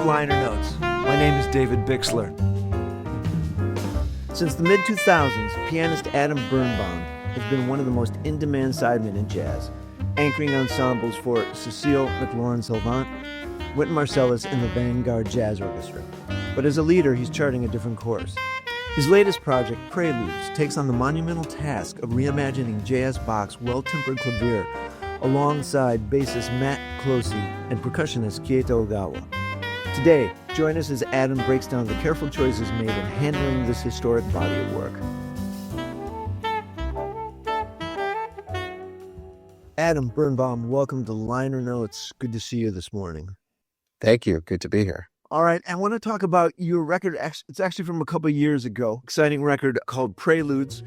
Liner Notes. My name is David Bixler. Since the mid-2000s, pianist Adam Birnbaum has been one of the most in-demand sidemen in jazz, anchoring ensembles for Cécile McLorin Salvant, Wynton Marsalis, and the Vanguard Jazz Orchestra. But as a leader, he's charting a different course. His latest project, Preludes, takes on the monumental task of reimagining J.S. Bach's well-tempered clavier alongside bassist Matt Clohesy and percussionist Keita Ogawa. Today, join us as Adam breaks down the careful choices made in handling this historic body of work. Adam Birnbaum, welcome to Liner Notes. Good to see you this morning. Thank you. Good to be here. All right, I want to talk about your record. It's actually from a couple of years ago. Exciting record called Preludes.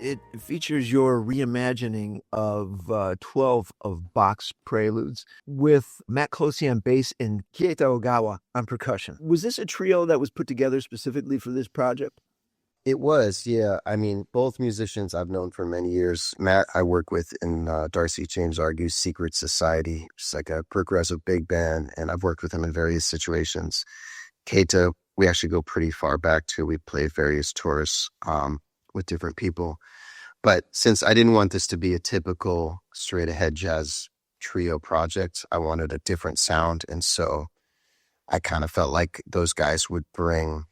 It features your reimagining of 12 of Bach's Preludes with Matt Clohesy on bass and Keita Ogawa on percussion. Was this a trio that was put together specifically for this project? It was, yeah. I mean, both musicians I've known for many years. Matt, I work with in Darcy James Argue's Secret Society. It's like a progressive big band, and I've worked with him in various situations. Keita, we actually go pretty far back to. We play various tours with different people. But since I didn't want this to be a typical straight-ahead jazz trio project, I wanted a different sound. And so I kind of felt like those guys would bring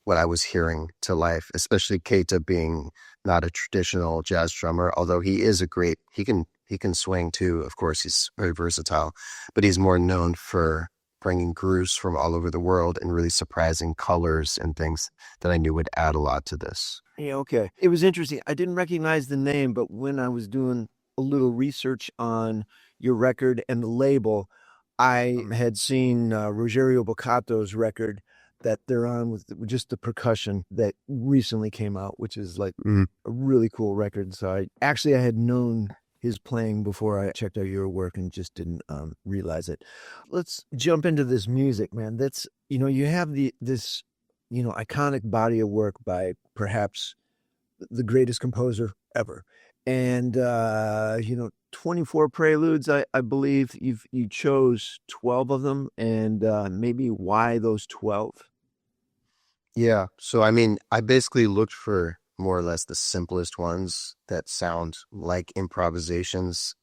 what I was hearing to life, especially Keita being not a traditional jazz drummer, although he is he can swing too. Of course, he's very versatile, but he's more known for bringing grooves from all over the world and really surprising colors and things that I knew would add a lot to this. Yeah, okay. It was interesting. I didn't recognize the name, but when I was doing a little research on your record and the label, I had seen Rogerio Boccato's record that they're on with just the percussion that recently came out, which is like a really cool record. So I had known his playing before I checked out your work and just didn't realize it. Let's jump into this music, man. That's, you have this iconic body of work by perhaps the greatest composer ever. And, 24 preludes, I believe you chose 12 of them, and maybe why those 12? Yeah. So, I mean, I basically looked for more or less the simplest ones that sound like improvisations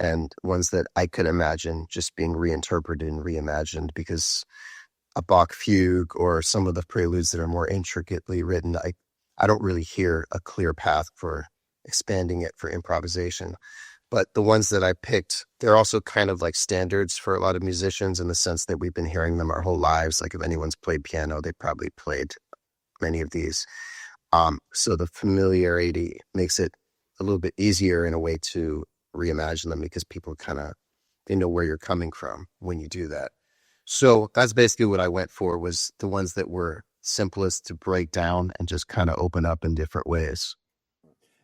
and ones that I could imagine just being reinterpreted and reimagined, because a Bach fugue or some of the preludes that are more intricately written, I don't really hear a clear path for expanding it for improvisation. But the ones that I picked, they're also kind of like standards for a lot of musicians in the sense that we've been hearing them our whole lives. Like if anyone's played piano, they probably played many of these. So the familiarity makes it a little bit easier in a way to reimagine them, because people they know where you're coming from when you do that. So that's basically what I went for, was the ones that were simplest to break down and just kind of open up in different ways.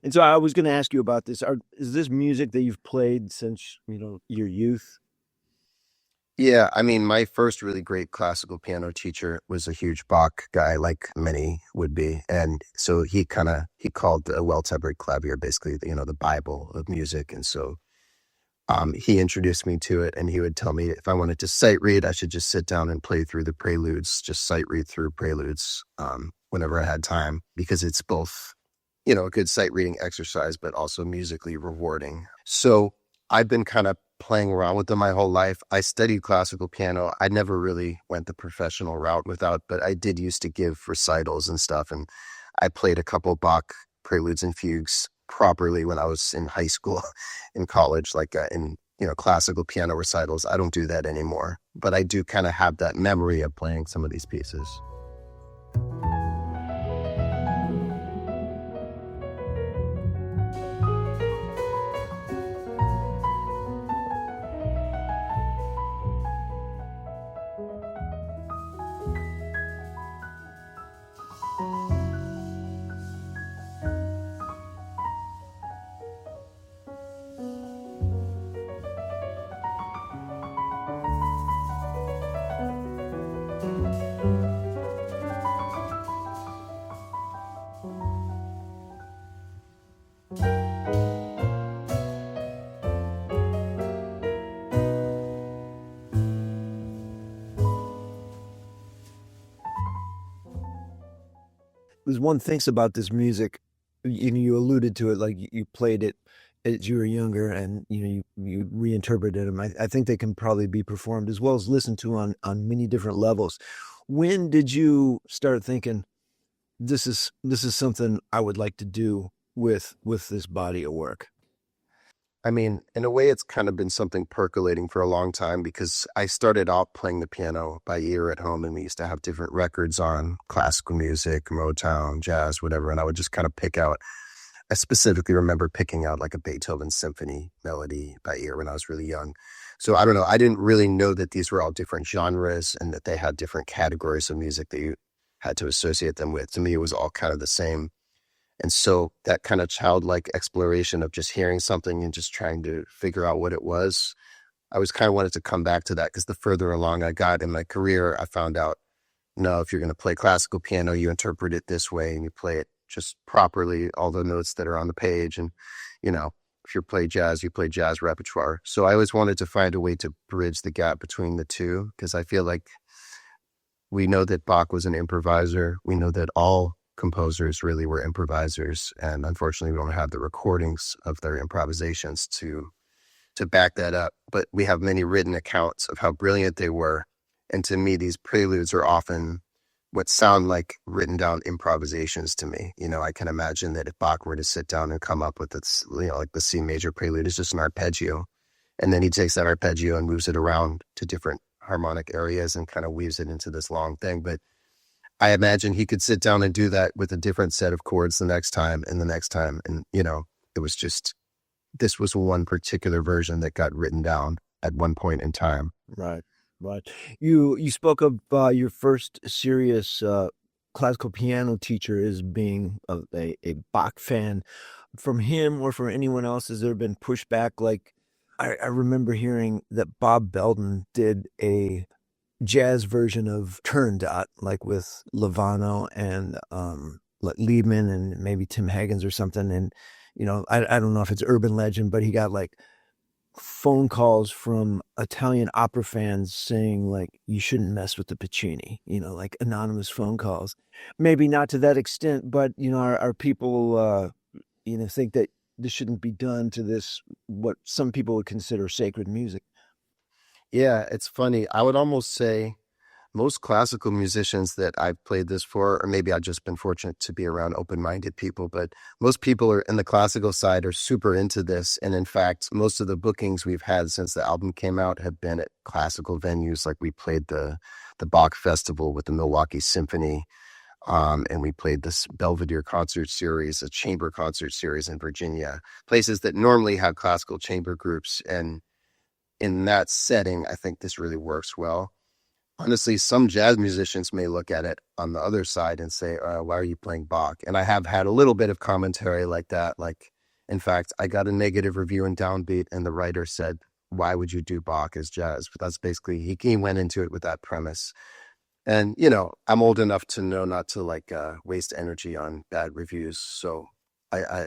And so I was going to ask you about this. Is this music that you've played since, your youth? Yeah, I mean, my first really great classical piano teacher was a huge Bach guy, like many would be. And so he called the well-tempered clavier basically, the Bible of music. And so he introduced me to it, and he would tell me if I wanted to sight read, I should just sit down and play through the preludes, just sight read through preludes whenever I had time, because it's both, a good sight reading exercise, but also musically rewarding. So I've been kind of playing around with them my whole life. I studied classical piano. I never really went the professional route but I did used to give recitals and stuff. And I played a couple Bach preludes and fugues properly when I was in high school, in college, like in classical piano recitals. I don't do that anymore, but I do kind of have that memory of playing some of these pieces. as one thinks about this music, you alluded to it, like you played it as you were younger, and you reinterpreted them. I think they can probably be performed as well as listened to on many different levels. When did you start thinking this is something I would like to do with this body of work? I mean, in a way, it's kind of been something percolating for a long time, because I started out playing the piano by ear at home, and we used to have different records on classical music, Motown, jazz, whatever. And I would just kind of pick out, I specifically remember picking out like a Beethoven symphony melody by ear when I was really young. So I don't know, I didn't really know that these were all different genres and that they had different categories of music that you had to associate them with. To me, it was all kind of the same. And so that kind of childlike exploration of just hearing something and just trying to figure out what it was, I was kind of wanted to come back to that, because the further along I got in my career, I found out, no, if you're going to play classical piano, you interpret it this way and you play it just properly, all the notes that are on the page. And, if you play jazz, you play jazz repertoire. So I always wanted to find a way to bridge the gap between the two, because I feel like we know that Bach was an improviser. We know that all composers really were improvisers, and unfortunately we don't have the recordings of their improvisations to back that up, but we have many written accounts of how brilliant they were. And to me, these preludes are often what sound like written down improvisations to me. I can imagine that if Bach were to sit down and come up with this, like the C major prelude is just an arpeggio, and then he takes that arpeggio and moves it around to different harmonic areas and kind of weaves it into this long thing. But I imagine he could sit down and do that with a different set of chords the next time and the next time. And, it was just, this was one particular version that got written down at one point in time. Right. You spoke of your first serious classical piano teacher as being a Bach fan. From him or from anyone else, has there been pushback? Like, I remember hearing that Bob Belden did a jazz version of Turandot, like with Lovano and Liebman and maybe Tim Higgins or something. And, I don't know if it's urban legend, but he got like phone calls from Italian opera fans saying like, you shouldn't mess with the Puccini, like anonymous phone calls. Maybe not to that extent, but, our people, think that this shouldn't be done to this, what some people would consider sacred music. Yeah, it's funny. I would almost say most classical musicians that I've played this for, or maybe I've just been fortunate to be around open-minded people, but most people are in the classical side are super into this. And in fact, most of the bookings we've had since the album came out have been at classical venues. Like we played the Bach Festival with the Milwaukee Symphony, and we played this Belvedere concert series, a chamber concert series in Virginia, places that normally have classical chamber groups. And in that setting, I think this really works well. Honestly, some jazz musicians may look at it on the other side and say, why are you playing Bach? And I have had a little bit of commentary like that. Like, in fact, I got a negative review in Downbeat, and the writer said, why would you do Bach as jazz? But that's basically, he went into it with that premise. And, I'm old enough to know not to waste energy on bad reviews. So I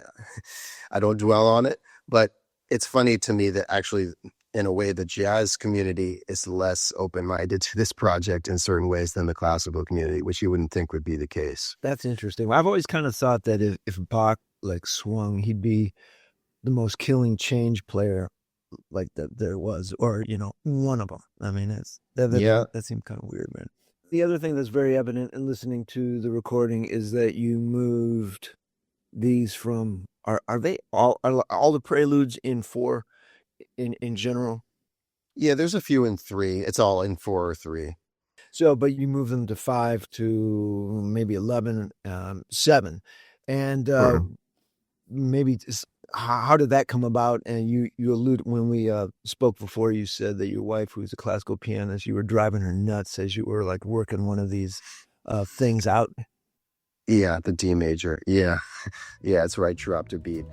don't dwell on it. But it's funny to me that actually, in a way, the jazz community is less open-minded to this project in certain ways than the classical community, which you wouldn't think would be the case. That's interesting. I've always kind of thought that if Bach swung, he'd be the most killing change player that there was, or one of them. I mean, that seemed kind of weird, man. The other thing that's very evident in listening to the recording is that you moved these from are they all the preludes in 4 in general? Yeah, there's a few in 3. It's all in 4 or 3. So, but you move them to 5 to maybe 11, 7, and maybe how did that come about? And you alluded when we spoke before, you said that your wife, who's a classical pianist, you were driving her nuts as you were working one of these things out. Yeah, the D major. Yeah, it's where I dropped a beat.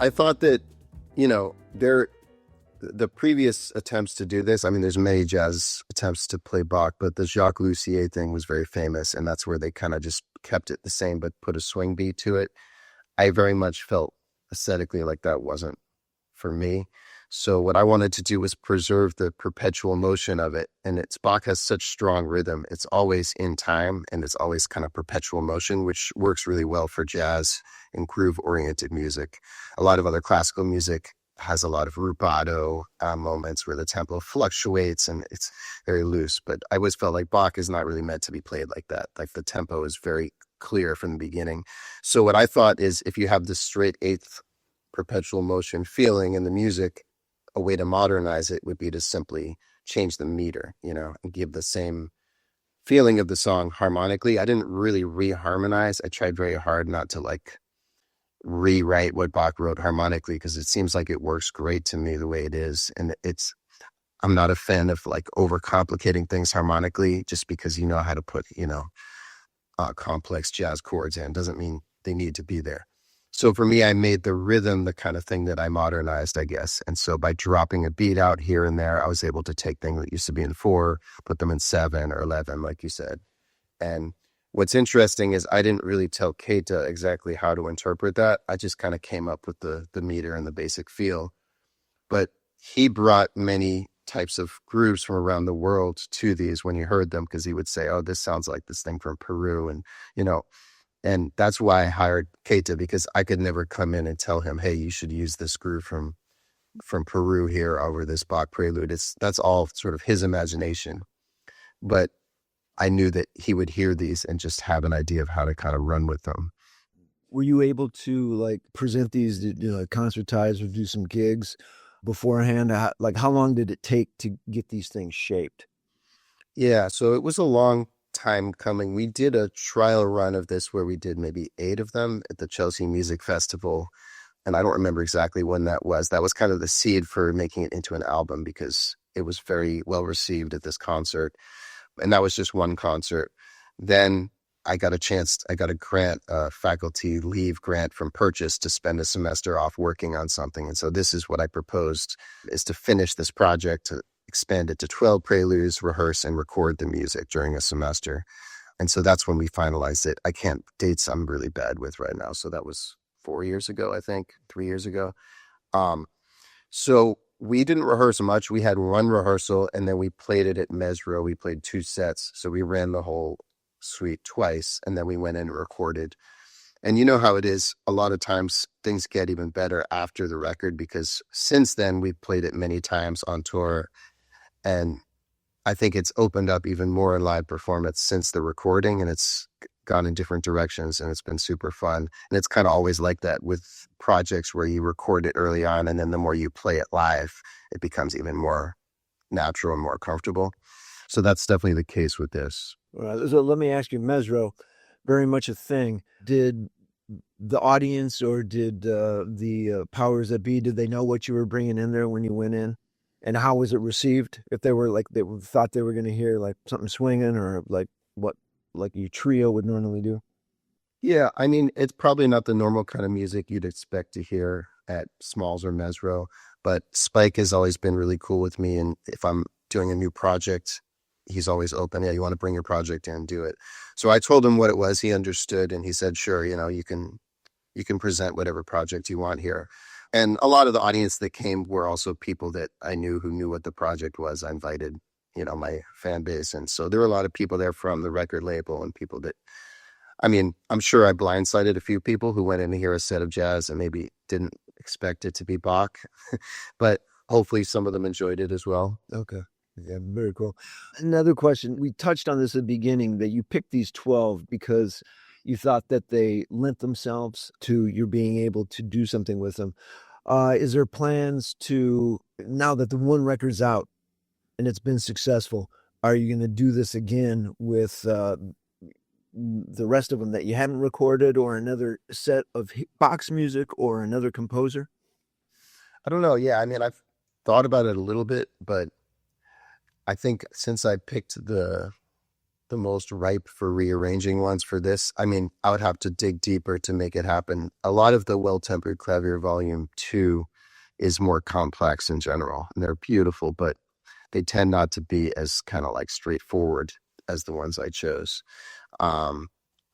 I thought that, you know, the previous attempts to do this, I mean, there's many jazz attempts to play Bach, but the Jacques Lussier thing was very famous, and that's where they kind of just kept it the same, but put a swing beat to it. I very much felt aesthetically like that wasn't for me. So what I wanted to do was preserve the perpetual motion of it. And Bach has such strong rhythm. It's always in time, and it's always kind of perpetual motion, which works really well for jazz and groove-oriented music. A lot of other classical music has a lot of rubato moments where the tempo fluctuates and it's very loose. But I always felt like Bach is not really meant to be played like that. Like the tempo is very clear from the beginning. So what I thought is, if you have the straight eighth perpetual motion feeling in the music, a way to modernize it would be to simply change the meter, you know, and give the same feeling of the song harmonically. I didn't really reharmonize. I tried very hard not to like rewrite what Bach wrote harmonically, because it seems like it works great to me the way it is. And I'm not a fan of like overcomplicating things harmonically just because you know how to put, you know, complex jazz chords in. Doesn't mean they need to be there. So for me, I made the rhythm the kind of thing that I modernized, I guess. And so by dropping a beat out here and there, I was able to take things that used to be in 4, put them in 7 or 11, like you said. And what's interesting is I didn't really tell Keita exactly how to interpret that. I just kind of came up with the meter and the basic feel. But he brought many types of grooves from around the world to these when he heard them, because he would say, oh, this sounds like this thing from Peru. And, you know, and that's why I hired Keita, because I could never come in and tell him, hey, you should use this groove from Peru here over this Bach prelude. That's all sort of his imagination. But I knew that he would hear these and just have an idea of how to kind of run with them. Were you able to like present these, you know, concertize or do some gigs beforehand? Like how long did it take to get these things shaped? Yeah, so it was a long time coming. We did a trial run of this where we did maybe 8 of them at the Chelsea Music Festival. And I don't remember exactly when that was. That was kind of the seed for making it into an album, because it was very well received at this concert. And that was just one concert. Then I got a grant, a faculty leave grant from Purchase to spend a semester off working on something. And so this is what I proposed, is to finish this project, to expand it to 12 preludes, rehearse and record the music during a semester. And so that's when we finalized it. Dates I'm really bad with right now. So that was 4 years ago, I think, 3 years ago. So we didn't rehearse much. We had one rehearsal and then we played it at Mesro. We played 2 sets. So we ran the whole suite twice and then we went in and recorded. And you know how it is. A lot of times things get even better after the record, because since then we've played it many times on tour. And I think it's opened up even more in live performance since the recording, and it's gone in different directions, and it's been super fun. And it's kind of always like that with projects where you record it early on, and then the more you play it live, it becomes even more natural and more comfortable. So that's definitely the case with this. All right, so let me ask you, Mesro, very much a thing. Did the audience or did the powers that be, did they know what you were bringing in there when you went in? And how was it received? If they were like, they thought they were going to hear like something swinging, or like what, like your trio would normally do? Yeah, I mean, it's probably not the normal kind of music you'd expect to hear at Smalls or Mesro, but Spike has always been really cool with me. And if I'm doing a new project, he's always open. Yeah, you want to bring your project in, do it. So I told him what it was. He understood, and he said, sure, you know, you can present whatever project you want here. And a lot of the audience that came were also people that I knew who knew what the project was. I invited, you know, my fan base. And so there were a lot of people there from the record label and people that, I mean, I'm sure I blindsided a few people who went in to hear a set of jazz and maybe didn't expect it to be Bach, but hopefully some of them enjoyed it as well. Okay. Yeah, very cool. Another question. We touched on this at the beginning, that you picked these 12 because you thought that they lent themselves to your being able to do something with them. Is there plans to, now that the one record's out and it's been successful, are you going to do this again with the rest of them that you haven't recorded, or another set of Bach's music or another composer? I don't know. Yeah, I mean, I've thought about it a little bit, but I think since I picked the the most ripe for rearranging ones for this. I mean, I would have to dig deeper to make it happen. A lot of the Well-Tempered Clavier Volume 2 is more complex in general, and they're beautiful, but they tend not to be as kind of like straightforward as the ones I chose. I'm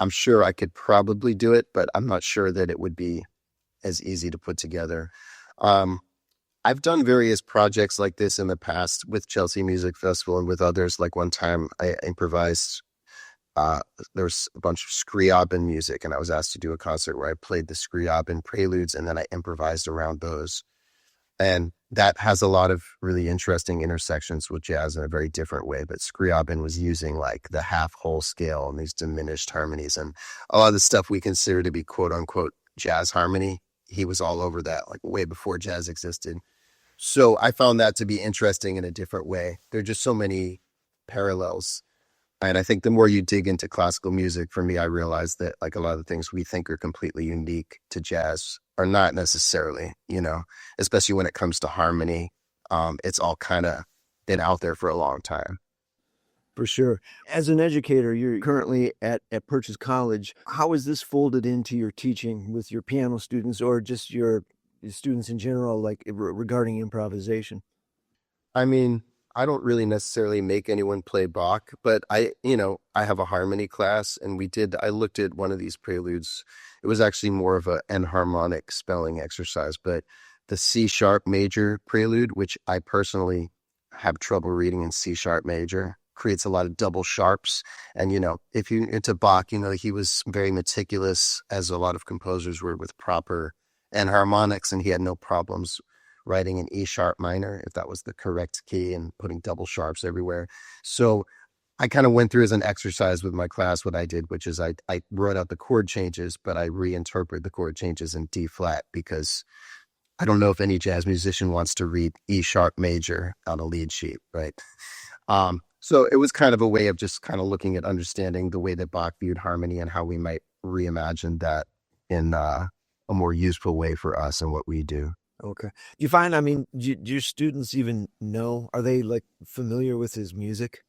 sure I could probably do it, but I'm not sure that it would be as easy to put together. I've done various projects like this in the past with Chelsea Music Festival and with others. Like one time I improvised, there was a bunch of Scriabin music, and I was asked to do a concert where I played the Scriabin preludes and then I improvised around those. And that has a lot of really interesting intersections with jazz in a very different way. But Scriabin was using like the half whole scale and these diminished harmonies, and a lot of the stuff we consider to be quote unquote jazz harmony. He was all over that, like way before jazz existed. So I found that to be interesting in a different way. There are just so many parallels. And I think the more you dig into classical music, for me, I realized that like a lot of the things we think are completely unique to jazz are not necessarily, especially when it comes to harmony. It's all kind of been out there for a long time. For sure. As an educator, you're currently at Purchase College. How is this folded into your teaching with your piano students or just your students in general, like regarding improvisation? I mean, I don't really necessarily make anyone play Bach, but I have a harmony class, and I looked at one of these preludes. It was actually more of an enharmonic spelling exercise, but the C sharp major prelude, which I personally have trouble reading in C sharp major, creates a lot of double sharps. And, if you're into Bach, he was very meticulous, as a lot of composers were, with proper enharmonics, and he had no problems writing an E sharp minor, if that was the correct key, and putting double sharps everywhere. So I kind of went through as an exercise with my class what I did, which is I wrote out the chord changes, but I reinterpret the chord changes in D flat, because I don't know if any jazz musician wants to read E sharp major on a lead sheet, right? So it was kind of a way of just kind of looking at understanding the way that Bach viewed harmony and how we might reimagine that in a more useful way for us and what we do. Okay. Do you find, do your students even know, are they like familiar with his music?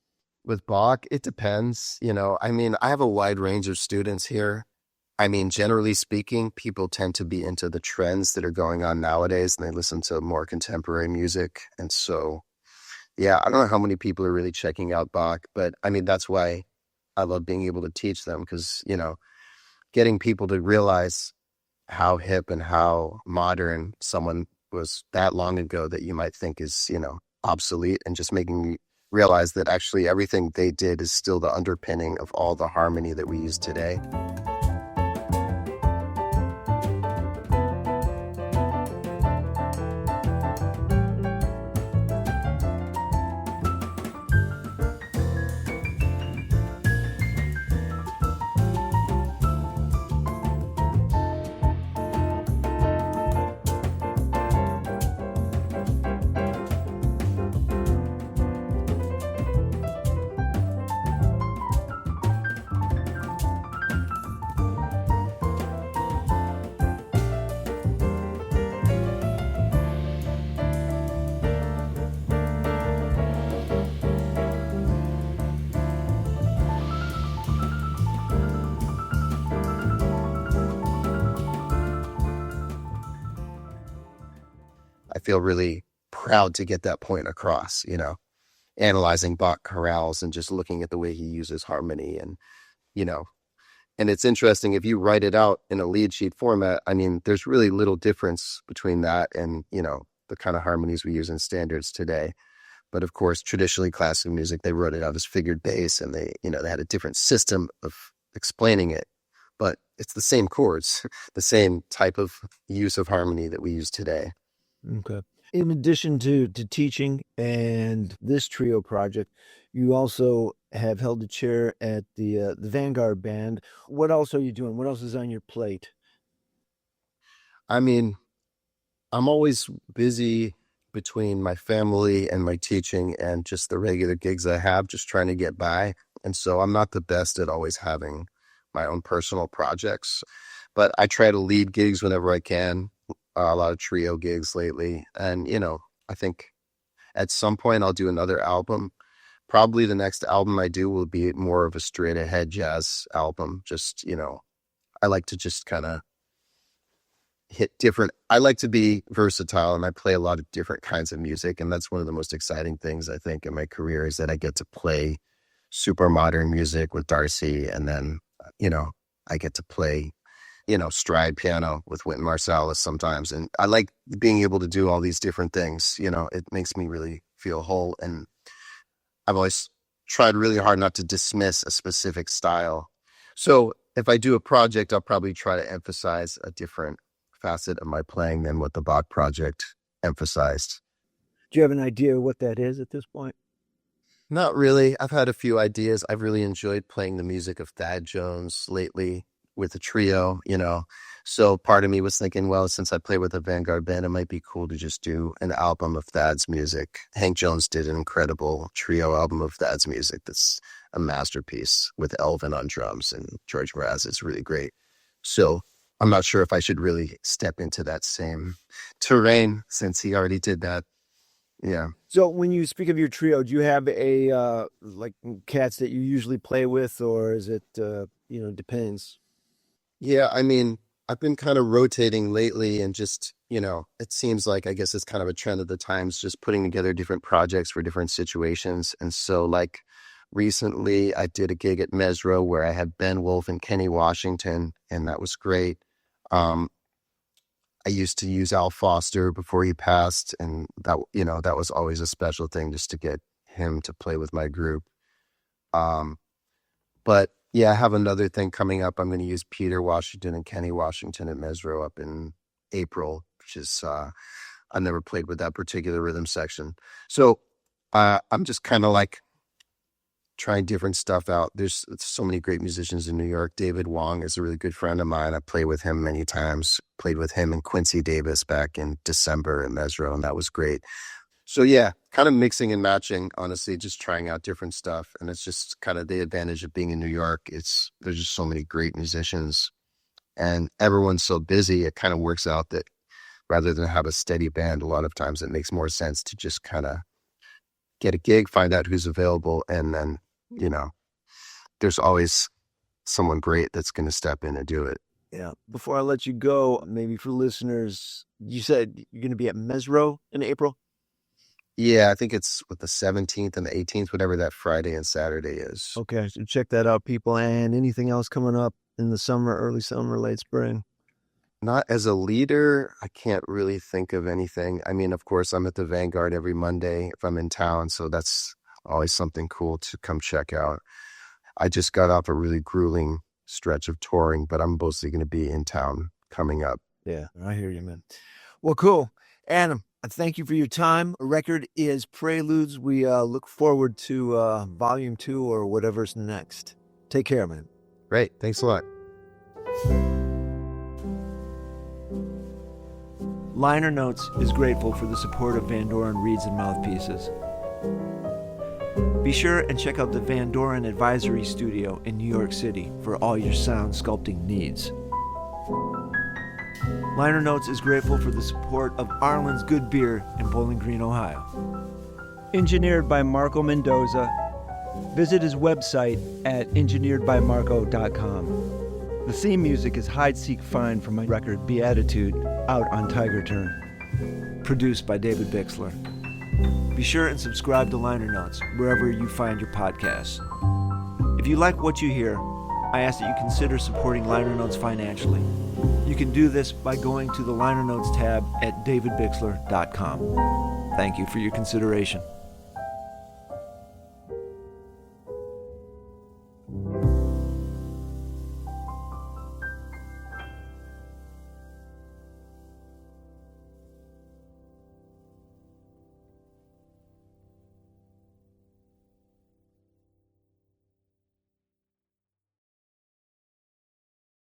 With Bach, it depends. I have a wide range of students here. Generally speaking, people tend to be into the trends that are going on nowadays, and they listen to more contemporary music. And so, yeah, I don't know how many people are really checking out Bach, but that's why I love being able to teach them, because, getting people to realize how hip and how modern someone was that long ago that you might think is, obsolete, and just making me realize that actually everything they did is still the underpinning of all the harmony that we use today. I feel really proud to get that point across, analyzing Bach chorales and just looking at the way he uses harmony. And, and it's interesting, if you write it out in a lead sheet format, there's really little difference between that and, the kind of harmonies we use in standards today. But of course, traditionally classical music, they wrote it out as figured bass, and they had a different system of explaining it. But it's the same chords, the same type of use of harmony that we use today. Okay. In addition to teaching and this trio project, you also have held a chair at the Vanguard Band. What else are you doing? What else is on your plate? I'm always busy between my family and my teaching and just the regular gigs I have, just trying to get by. And so I'm not the best at always having my own personal projects, but I try to lead gigs whenever I can. A lot of trio gigs lately. And, I think at some point I'll do another album, probably the next album I do will be more of a straight ahead jazz album. Just, I like to just kind of I like to be versatile, and I play a lot of different kinds of music. And that's one of the most exciting things, I think, in my career, is that I get to play super modern music with Darcy. And then, I get to play, stride piano with Wynton Marsalis sometimes. And I like being able to do all these different things. It makes me really feel whole. And I've always tried really hard not to dismiss a specific style. So if I do a project, I'll probably try to emphasize a different facet of my playing than what the Bach project emphasized. Do you have an idea what that is at this point? Not really. I've had a few ideas. I've really enjoyed playing the music of Thad Jones lately with a trio, So part of me was thinking, well, since I play with a Vanguard band, it might be cool to just do an album of Thad's music. Hank Jones did an incredible trio album of Thad's music that's a masterpiece with Elvin on drums and George Mraz. It's really great. So I'm not sure if I should really step into that same terrain since he already did that. Yeah. So when you speak of your trio, do you have a like cats that you usually play with, or is it depends? Yeah, I mean, I've been kind of rotating lately, and just, it seems like, I guess it's kind of a trend of the times, just putting together different projects for different situations. And so, like, recently I did a gig at Mesro where I had Ben Wolf and Kenny Washington, and that was great. I used to use Al Foster before he passed, and that was always a special thing, just to get him to play with my group. But yeah, I have another thing coming up. I'm going to use Peter Washington and Kenny Washington at Mesro up in April, which is, I've never played with that particular rhythm section. So I'm just kind of like trying different stuff out. There's so many great musicians in New York. David Wong is a really good friend of mine. I played with him many times, played with him and Quincy Davis back in December at Mesro, and that was great. So yeah, kind of mixing and matching, honestly, just trying out different stuff. And it's just kind of the advantage of being in New York. There's just so many great musicians and everyone's so busy. It kind of works out that rather than have a steady band, a lot of times it makes more sense to just kind of get a gig, find out who's available. And then, there's always someone great that's going to step in and do it. Yeah. Before I let you go, maybe for listeners, you said you're going to be at Mesro in April? Yeah, I think it's with the 17th and the 18th, whatever that Friday and Saturday is. Okay, so check that out, people. And anything else coming up in the summer, early summer, late spring? Not as a leader, I can't really think of anything. I mean, of course, I'm at the Vanguard every Monday if I'm in town, so that's always something cool to come check out. I just got off a really grueling stretch of touring, but I'm mostly going to be in town coming up. Yeah, I hear you, man. Well, cool. Adam, thank you for your time. The record is Preludes. We look forward to Volume 2 or whatever's next. Take care, man. Great. Thanks a lot. Liner Notes is grateful for the support of Van Doren Reeds and Mouthpieces. Be sure and check out the Van Doren Advisory Studio in New York City for all your sound sculpting needs. Liner Notes is grateful for the support of Arlen's Good Beer in Bowling Green, Ohio. Engineered by Marco Mendoza. Visit his website at engineeredbymarco.com. The theme music is Hide, Seek, Find from my record Beatitude, out on Tiger Turn. Produced by David Bixler. Be sure and subscribe to Liner Notes wherever you find your podcasts. If you like what you hear, I ask that you consider supporting Liner Notes financially. You can do this by going to the Liner Notes tab at davidbixler.com. Thank you for your consideration.